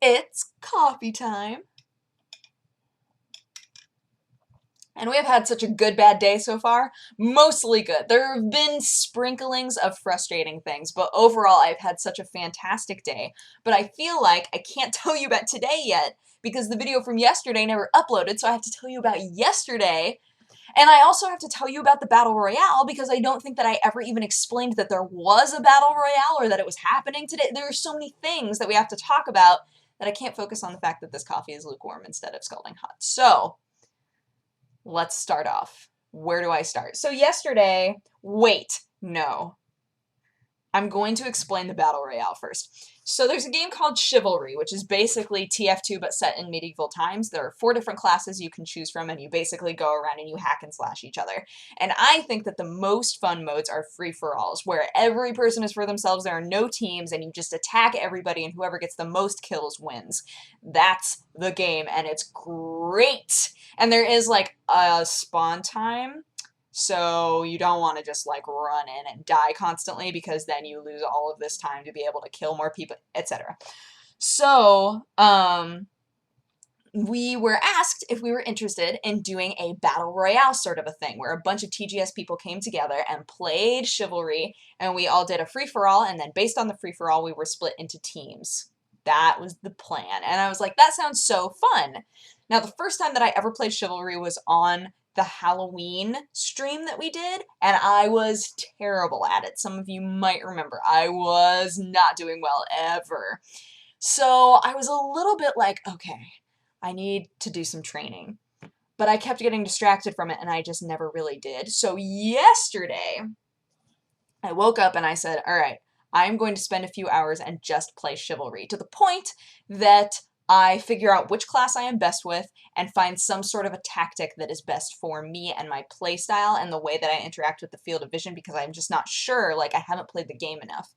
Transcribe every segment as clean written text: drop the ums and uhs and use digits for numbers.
It's coffee time. And we have had such a good bad day so far. Mostly good. There have been sprinklings of frustrating things, but overall I've had such a fantastic day. But I feel like I can't tell you about today yet because the video from yesterday never uploaded, so I have to tell you about yesterday. And I also have to tell you about the Battle Royale because I don't think that I ever even explained that there was a Battle Royale or that it was happening today. There are so many things that we have to talk about that I can't focus on the fact that this coffee is lukewarm instead of scalding hot. So, let's start off. Where do I start? So yesterday, wait, no. I'm going to explain the Battle Royale first. So there's a game called Chivalry, which is basically TF2 but set in medieval times. There are 4 different classes you can choose from, and you basically go around and you hack and slash each other. And I think that the most fun modes are free-for-alls, where every person is for themselves, there are no teams, and you just attack everybody, and whoever gets the most kills wins. That's the game, and it's great! And there is, like, a spawn time, so you don't want to just like run in and die constantly because then you lose all of this time to be able to kill more people, etc. So, we were asked if we were interested in doing a battle royale sort of a thing where a bunch of TGS people came together and played Chivalry, and we all did a free-for-all, and then based on the free-for-all we were split into teams. That was the plan, and I was like, that sounds so fun. Now, the first time that I ever played Chivalry was on the Halloween stream that we did, and I was terrible at it. Some of you might remember. I was not doing well ever. So I was a little bit like, okay, I need to do some training. But I kept getting distracted from it, and I just never really did. So yesterday, I woke up and I said, all right, I'm going to spend a few hours and just play Chivalry, to the point that I figure out which class I am best with and find some sort of a tactic that is best for me and my playstyle and the way that I interact with the field of vision, because I'm just not sure, like I haven't played the game enough.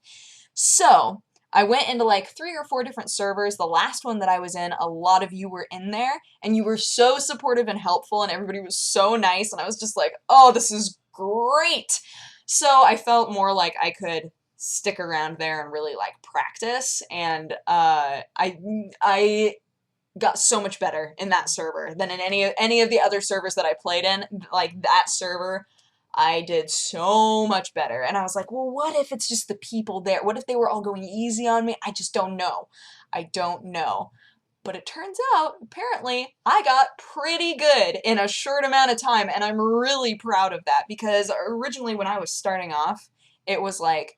So I went into like 3 or 4 different servers. The last one that I was in, a lot of you were in there, and you were so supportive and helpful, and everybody was so nice, and I was just like, oh, this is great! So I felt more like I could stick around there and really like practice, and I got so much better in that server than in any of the other servers that I played in. Like that server, I did so much better. And I was like, well, what if it's just the people there? What if they were all going easy on me? I just don't know. I don't know. But it turns out, apparently, I got pretty good in a short amount of time, and I'm really proud of that, because originally when I was starting off, it was like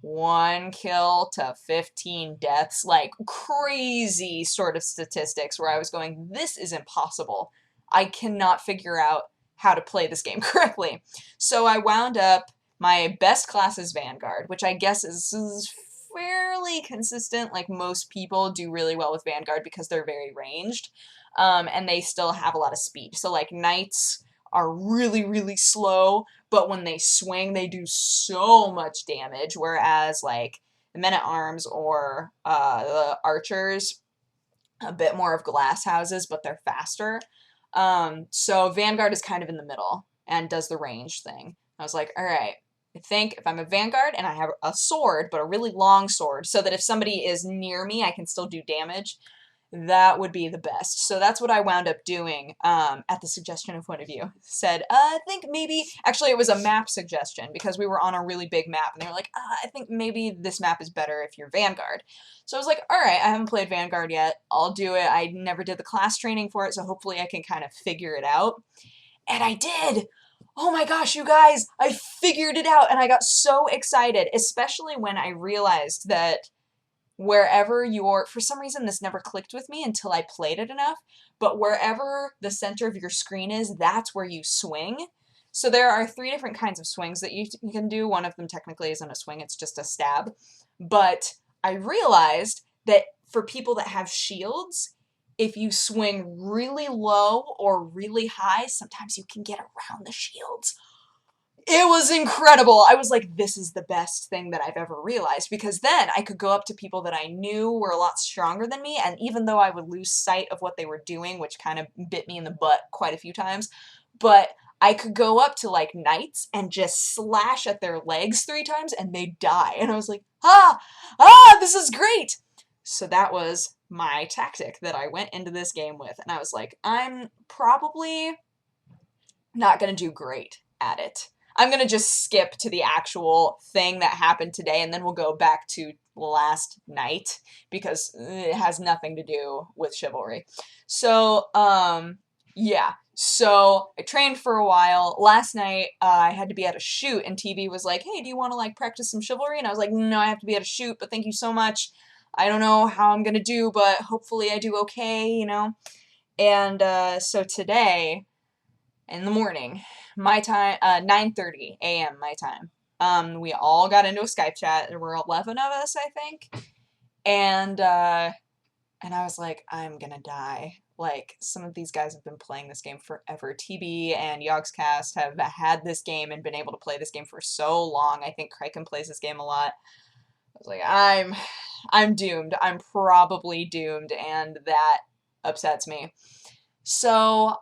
1 kill to 15 deaths, like crazy sort of statistics where I was going, this is impossible. I cannot figure out how to play this game correctly. So I wound up, my best class is Vanguard, which I guess is fairly consistent. Like most people do really well with Vanguard because they're very ranged, and they still have a lot of speed. So like Knights are really, really slow, but when they swing, they do so much damage, whereas, like, the men-at-arms or the archers, a bit more of glass houses, but they're faster. So Vanguard is kind of in the middle and does the range thing. I was like, all right, I think if I'm a Vanguard and I have a sword, but a really long sword, so that if somebody is near me, I can still do damage, that would be the best. So that's what I wound up doing, at the suggestion of one of you. Said, I think maybe, actually it was a map suggestion, because we were on a really big map, and they were like, I think maybe this map is better if you're Vanguard. So I was like, alright, I haven't played Vanguard yet, I'll do it. I never did the class training for it, so hopefully I can kind of figure it out. And I did! Oh my gosh, you guys, I figured it out, and I got so excited, especially when I realized that wherever your, for some reason this never clicked with me until I played it enough, but wherever the center of your screen is, that's where you swing. So there are 3 different kinds of swings that you can do. One of them technically isn't a swing, it's just a stab. But I realized that for people that have shields, if you swing really low or really high, sometimes you can get around the shields. It was incredible. I was like, this is the best thing that I've ever realized, because then I could go up to people that I knew were a lot stronger than me, and even though I would lose sight of what they were doing, which kind of bit me in the butt quite a few times, but I could go up to like knights and just slash at their legs 3 times and they'd die. And I was like, this is great. So that was my tactic that I went into this game with. And I was like, I'm probably not going to do great at it. I'm going to just skip to the actual thing that happened today, and then we'll go back to last night because it has nothing to do with Chivalry. So, yeah. So I trained for a while. Last night, I had to be at a shoot, and TV was like, hey, do you want to, like, practice some Chivalry? And I was like, no, I have to be at a shoot, but thank you so much. I don't know how I'm going to do, but hopefully I do okay, you know? And so today, in the morning, my time, 9:30 a.m. my time. We all got into a Skype chat. There were 11 of us, I think. And I was like, I'm gonna die. Like, some of these guys have been playing this game forever. TB and Yogscast have had this game and been able to play this game for so long. I think Kraken plays this game a lot. I was like, I'm doomed. I'm probably doomed, and that upsets me. So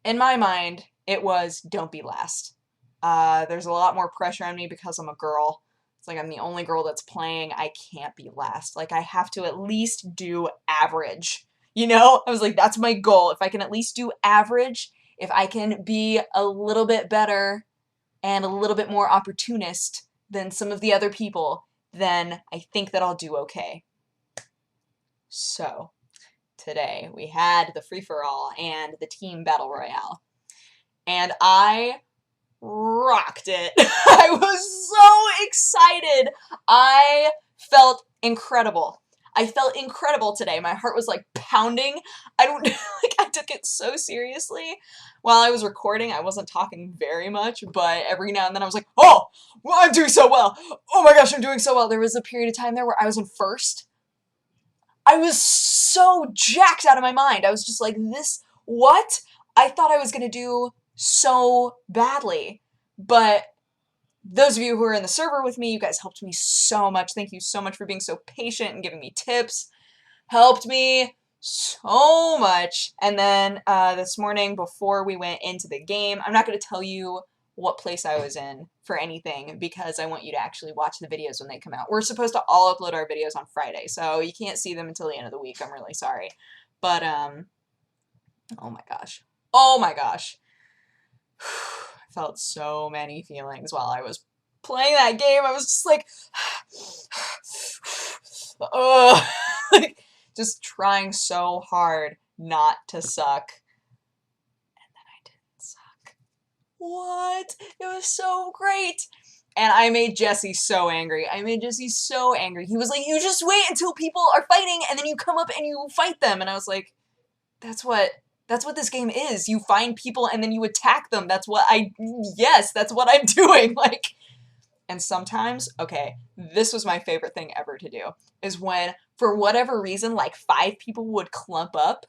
in my mind, it was don't be last. There's a lot more pressure on me because I'm a girl. It's like I'm the only girl that's playing. I can't be last. Like, I have to at least do average. You know? I was like, that's my goal. If I can at least do average, if I can be a little bit better and a little bit more opportunist than some of the other people, then I think that I'll do okay. So, today we had the free-for-all and the team battle royale. And I rocked it. I was so excited. I felt incredible. I felt incredible today. My heart was like pounding. I don't like I took it so seriously. While I was recording, I wasn't talking very much, but every now and then I was like, "Oh, well, I'm doing so well. Oh my gosh, I'm doing so well." There was a period of time there where I was in first. I was so jacked out of my mind. I was just like, "This what?" I thought I was going to do so badly. But those of you who are in the server with me, you guys helped me so much. Thank you so much for being so patient and giving me tips. Helped me so much. And then this morning, before we went into the game, I'm not going to tell you what place I was in for anything because I want you to actually watch the videos when they come out. We're supposed to all upload our videos on Friday, so you can't see them until the end of the week. I'm really sorry. But, oh my gosh. Oh my gosh. I felt so many feelings while I was playing that game. I was just like, like, just trying so hard not to suck. And then I didn't suck. What? It was so great. And I made Jesse so angry. I made Jesse so angry. He was like, you just wait until people are fighting and then you come up and you fight them. And I was like, that's what this game is. You find people and then you attack them. That's what that's what I'm doing. Like, and sometimes, okay, this was my favorite thing ever to do, is when, for whatever reason, like 5 people would clump up,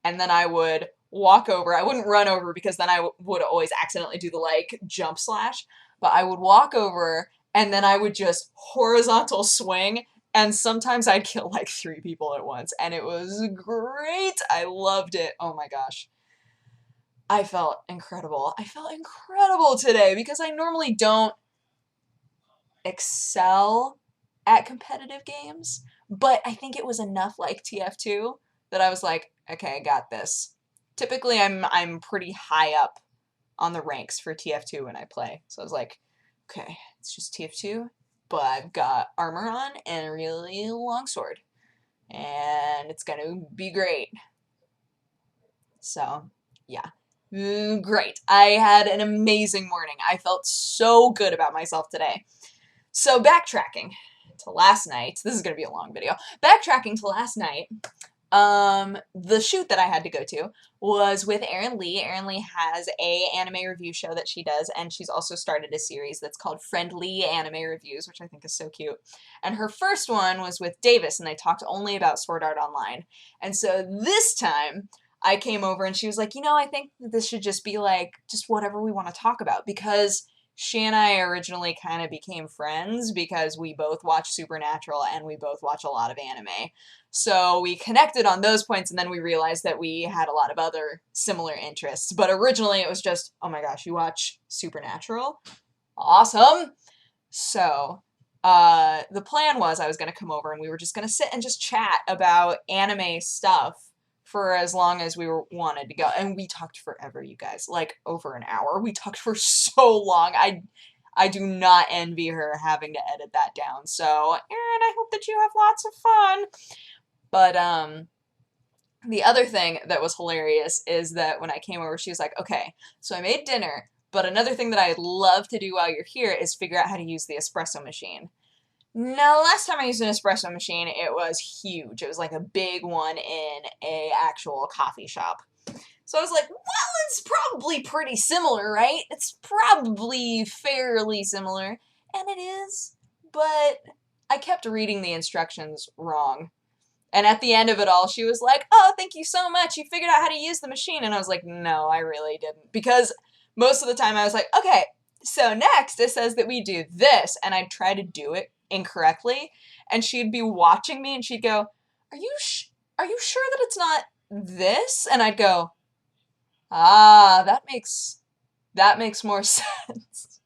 and then I would walk over. I wouldn't run over because then I would always accidentally do the, like, jump slash, but I would walk over, and then I would just horizontal swing, and sometimes I'd kill, like, 3 people at once, and it was great. I loved it. Oh my gosh. I felt incredible. I felt incredible today because I normally don't excel at competitive games, but I think it was enough like TF2 that I was like, okay, I got this. Typically, I'm pretty high up on the ranks for TF2 when I play, so I was like, okay, it's just TF2, but I've got armor on and a really long sword, and it's gonna be great. So, yeah. Great. I had an amazing morning. I felt so good about myself today. So backtracking to last night, this is going to be a long video. Backtracking to last night, the shoot that I had to go to was with Erin Lee. Erin Lee has a anime review show that she does, and she's also started a series that's called Friendly Anime Reviews, which I think is so cute. And her first one was with Davis, and they talked only about Sword Art Online. And so this time, I came over and she was like, you know, I think that this should just be like, just whatever we want to talk about, because she and I originally kind of became friends because we both watch Supernatural and we both watch a lot of anime. So we connected on those points, and then we realized that we had a lot of other similar interests. But originally it was just, oh my gosh, you watch Supernatural? Awesome! So, the plan was I was going to come over and we were just going to sit and just chat about anime stuff for as long as wanted to go. And we talked forever, you guys, like over an hour. We talked for so long. I do not envy her having to edit that down. So, Erin, I hope that you have lots of fun. But the other thing that was hilarious is that when I came over, she was like, okay, so I made dinner, but another thing that I'd love to do while you're here is figure out how to use the espresso machine. Now, the last time I used an espresso machine, it was huge. It was like a big one in a actual coffee shop. So I was like, well, it's probably pretty similar, right? It's probably fairly similar. And it is, but I kept reading the instructions wrong. And at the end of it all, she was like, oh, thank you so much. You figured out how to use the machine. And I was like, no, I really didn't. Because most of the time I was like, okay, so next it says that we do this. And I'd try to do it incorrectly. And she'd be watching me and she'd go, are you sure that it's not this? And I'd go, ah, that makes more sense.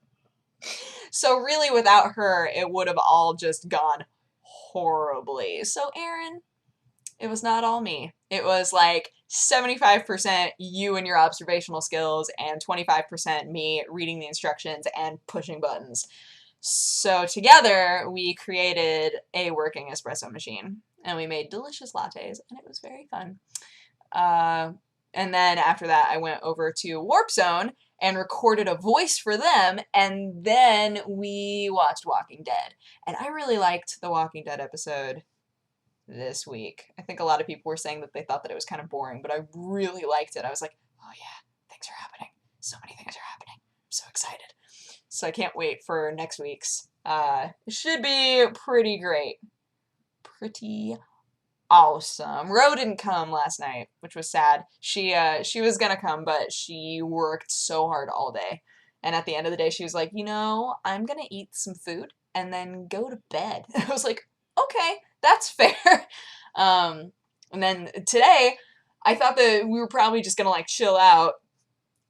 So really without her, it would have all just gone horribly. So Erin, it was not all me. It was like 75% you and your observational skills and 25% me reading the instructions and pushing buttons. So together we created a working espresso machine and we made delicious lattes and it was very fun. And then after that I went over to Warp Zone and recorded a voice for them, and then we watched Walking Dead. And I really liked the Walking Dead episode this week. I think a lot of people were saying that they thought that it was kind of boring, but I really liked it. I was like, oh yeah, things are happening. So many things are happening. I'm so excited. So I can't wait for next week's. It should be pretty great. Pretty awesome. Ro didn't come last night, which was sad. She was gonna come, but she worked so hard all day. And at the end of the day, she was like, you know, I'm gonna eat some food and then go to bed. I was like, okay, that's fair. And then today, I thought that we were probably just gonna like chill out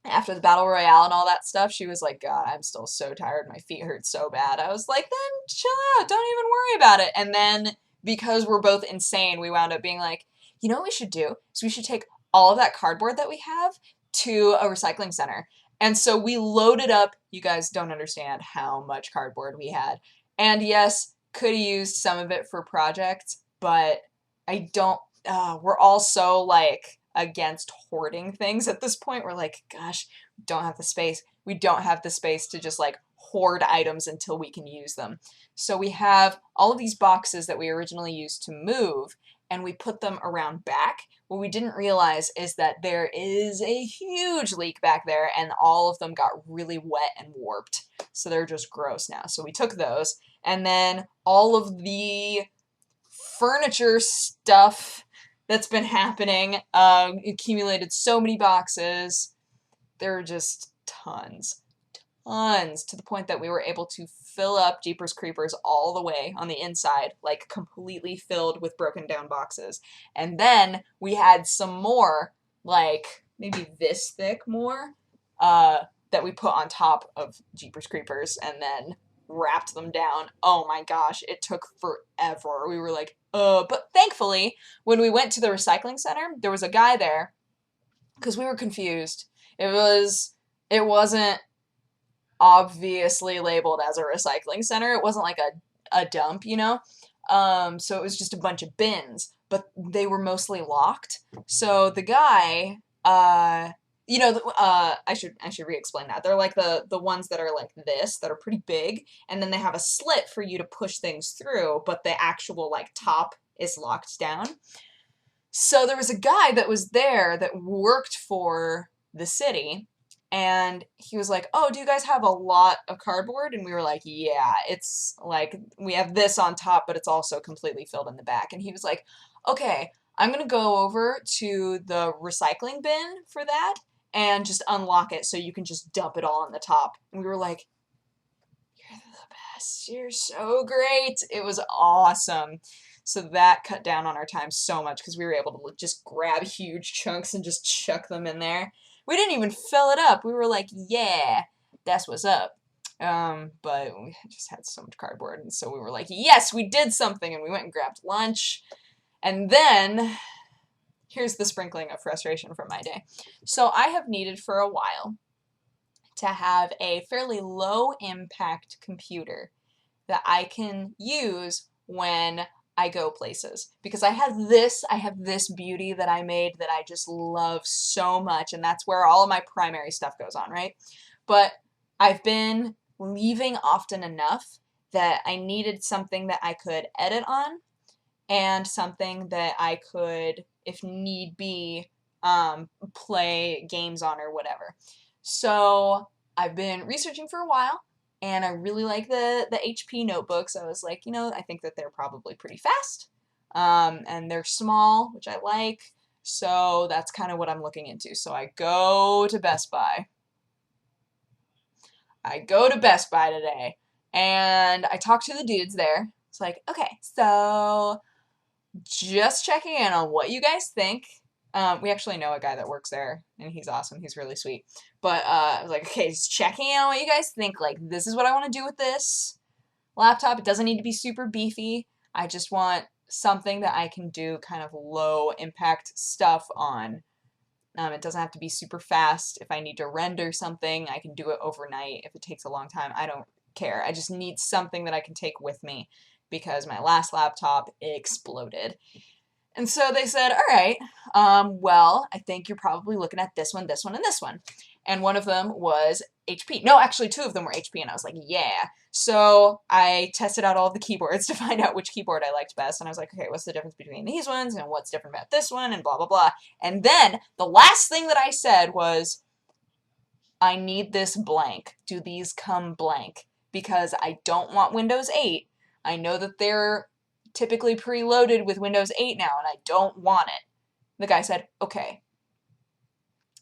after the battle royale and all that stuff. She was like, God, I'm still so tired. My feet hurt so bad. I was like, then chill out. Don't even worry about it. And then because we're both insane, we wound up being like, you know what we should do? So we should take all of that cardboard that we have to a recycling center. And so we loaded up. You guys don't understand how much cardboard we had. And yes, could have used some of it for projects, but I don't, we're all so like against hoarding things at this point. We're like, gosh, we don't have the space. We don't have the space to just like hoard items until we can use them. So we have all of these boxes that we originally used to move, and we put them around back. What we didn't realize is that there is a huge leak back there, and all of them got really wet and warped. So they're just gross now. So we took those, and then all of the furniture stuff that's been happening accumulated so many boxes. There were just tons, to the point that we were able to fill up Jeepers Creepers all the way on the inside, like completely filled with broken down boxes. And then we had some more, like maybe this thick more, that we put on top of Jeepers Creepers and then wrapped them down. Oh my gosh, it took forever. We were like, but thankfully, when we went to the recycling center, there was a guy there because we were confused. It wasn't obviously labeled as a recycling center. It wasn't like a dump, you know? So it was just a bunch of bins, but they were mostly locked. So the guy, you know, I should re-explain that. They're like the ones that are like this, that are pretty big, and then they have a slit for you to push things through, but the actual like top is locked down. So there was a guy that was there that worked for the city, and he was like, oh, do you guys have a lot of cardboard? And we were like, yeah, it's like, we have this on top, but it's also completely filled in the back. And he was like, okay, I'm going to go over to the recycling bin for that and just unlock it so you can just dump it all on the top. And we were like, you're the best. You're so great. It was awesome. So that cut down on our time so much because we were able to just grab huge chunks and just chuck them in there. We didn't even fill it up. We were like, yeah, that's what's up. But we just had so much cardboard, and so we were like, yes, we did something, and we went and grabbed lunch. And then, here's the sprinkling of frustration from my day. So I have needed for a while to have a fairly low impact computer that I can use when I go places, because I have this beauty that I made that I just love so much, and that's where all of my primary stuff goes on, right? But I've been leaving often enough that I needed something that I could edit on and something that I could, if need be, play games on or whatever. So I've been researching for a while, and I really like the HP notebooks. I was like, I think that they're probably pretty fast, and they're small, which I like. So that's kind of what I'm looking into. So I go to Best Buy. I go to Best Buy today, and I talk to the dudes there. It's like, okay, so just checking in on what you guys think. We actually know a guy that works there, and he's awesome. He's really sweet. But I was like, okay, just checking in on what you guys think. Like, this is what I want to do with this laptop. It doesn't need to be super beefy. I just want something that I can do kind of low impact stuff on. It doesn't have to be super fast. If I need to render something, I can do it overnight. If it takes a long time, I don't care. I just need something that I can take with me because my last laptop exploded. And so they said, all right, well, I think you're probably looking at this one, and this one. And one of them was HP. No, actually, two of them were HP, and I was like, yeah. So I tested out all of the keyboards to find out which keyboard I liked best, and I was like, okay, what's the difference between these ones, and what's different about this one, and blah, blah, blah. And then the last thing that I said was, I need this blank. Do these come blank? Because I don't want Windows 8. I know that they're typically preloaded with Windows 8 now, and I don't want it. The guy said, okay.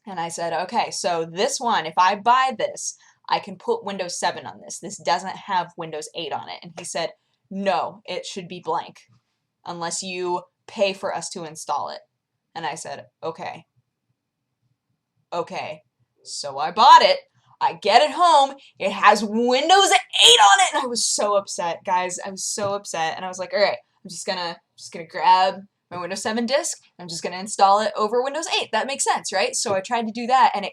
And I said, okay, so this one, if I buy this, I can put Windows 7 on this. This doesn't have Windows 8 on it. And he said, no, it should be blank unless you pay for us to install it. And I said, okay. Okay. So I bought it. I get it home. It has Windows 8 on it, and I was so upset, guys. I was so upset, and I was like, all right, I'm just gonna grab my Windows 7 disk. I'm just gonna install it over Windows 8. That makes sense, right? So I tried to do that, and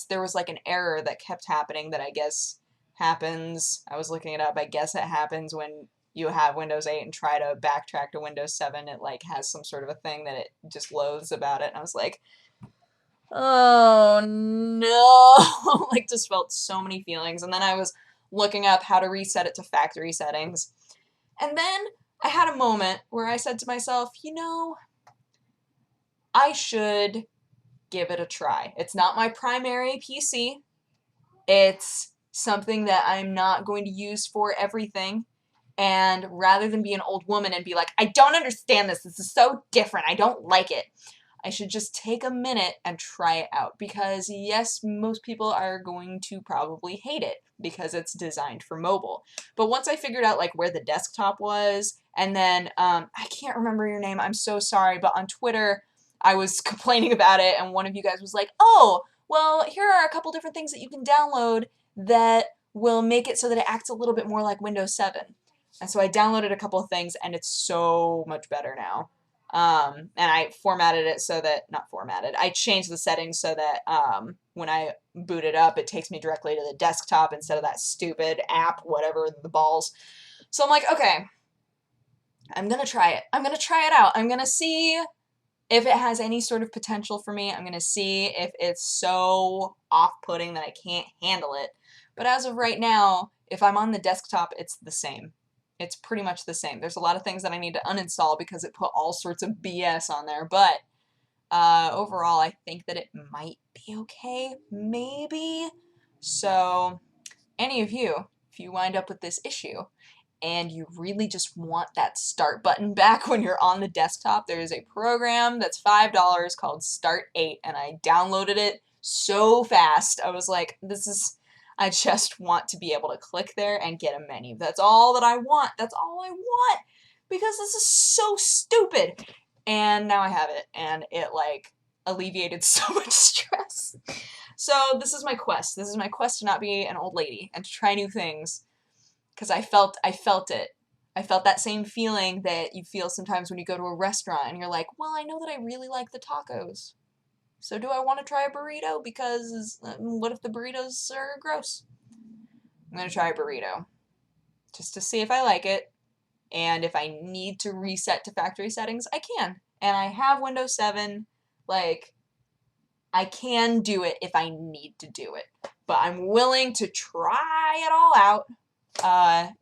there was like an error that kept happening that I guess happens. I was looking it up. I guess it happens when you have Windows 8 and try to backtrack to Windows 7. It like has some sort of a thing that it just loathes about it, and I was like, oh no, like just felt so many feelings. And then I was looking up how to reset it to factory settings. And then I had a moment where I said to myself, I should give it a try. It's not my primary PC. It's something that I'm not going to use for everything. And rather than be an old woman and be like, I don't understand this. This is so different. I don't like it. I should just take a minute and try it out, because yes, most people are going to probably hate it because it's designed for mobile. But once I figured out like where the desktop was, and then I can't remember your name, I'm so sorry, but on Twitter I was complaining about it, and one of you guys was like, oh, well, here are a couple different things that you can download that will make it so that it acts a little bit more like Windows 7. And so I downloaded a couple of things, and it's so much better now. And I formatted it so that, not formatted, I changed the settings so that when I boot it up, it takes me directly to the desktop instead of that stupid app, whatever, the balls. So I'm like, okay, I'm going to try it. I'm going to try it out. I'm going to see if it has any sort of potential for me. I'm going to see if it's so off-putting that I can't handle it. But as of right now, if I'm on the desktop, it's the same. It's pretty much the same. There's a lot of things that I need to uninstall because it put all sorts of BS on there, but overall I think that it might be okay, maybe. So any of you, if you wind up with this issue and you really just want that start button back when you're on the desktop, there is a program that's $5 called Start 8, and I downloaded it so fast. I was like, I just want to be able to click there and get a menu. That's all that I want. That's all I want, because this is so stupid. And now I have it, and it like alleviated so much stress. So this is my quest. This is my quest to not be an old lady and to try new things. Because I felt it. I felt that same feeling that you feel sometimes when you go to a restaurant and you're like, well, I know that I really like the tacos. So do I want to try a burrito? Because what if the burritos are gross? I'm going to try a burrito. Just to see if I like it. And if I need to reset to factory settings, I can. And I have Windows 7. Like, I can do it if I need to do it. But I'm willing to try it all out.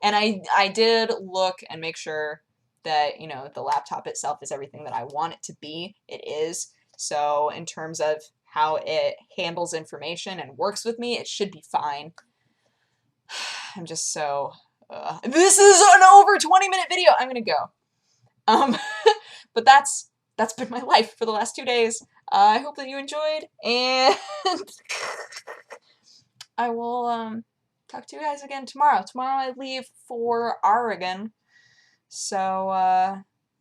And I did look and make sure that, you know, the laptop itself is everything that I want it to be. It is. So in terms of how it handles information and works with me, it should be fine. I'm just so... this is an over 20-minute video. I'm gonna go. But that's been my life for the last 2 days. I hope that you enjoyed, and I will talk to you guys again tomorrow. Tomorrow I leave for Oregon, so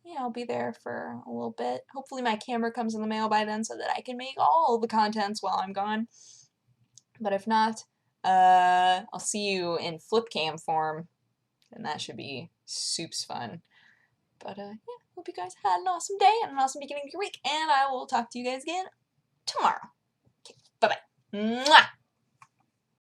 yeah, I'll be there for a little bit. Hopefully my camera comes in the mail by then so that I can make all the contents while I'm gone. But if not, I'll see you in flip cam form, and that should be soups fun. But yeah, hope you guys had an awesome day and an awesome beginning of your week, and I will talk to you guys again tomorrow. Okay, bye-bye. Mwah!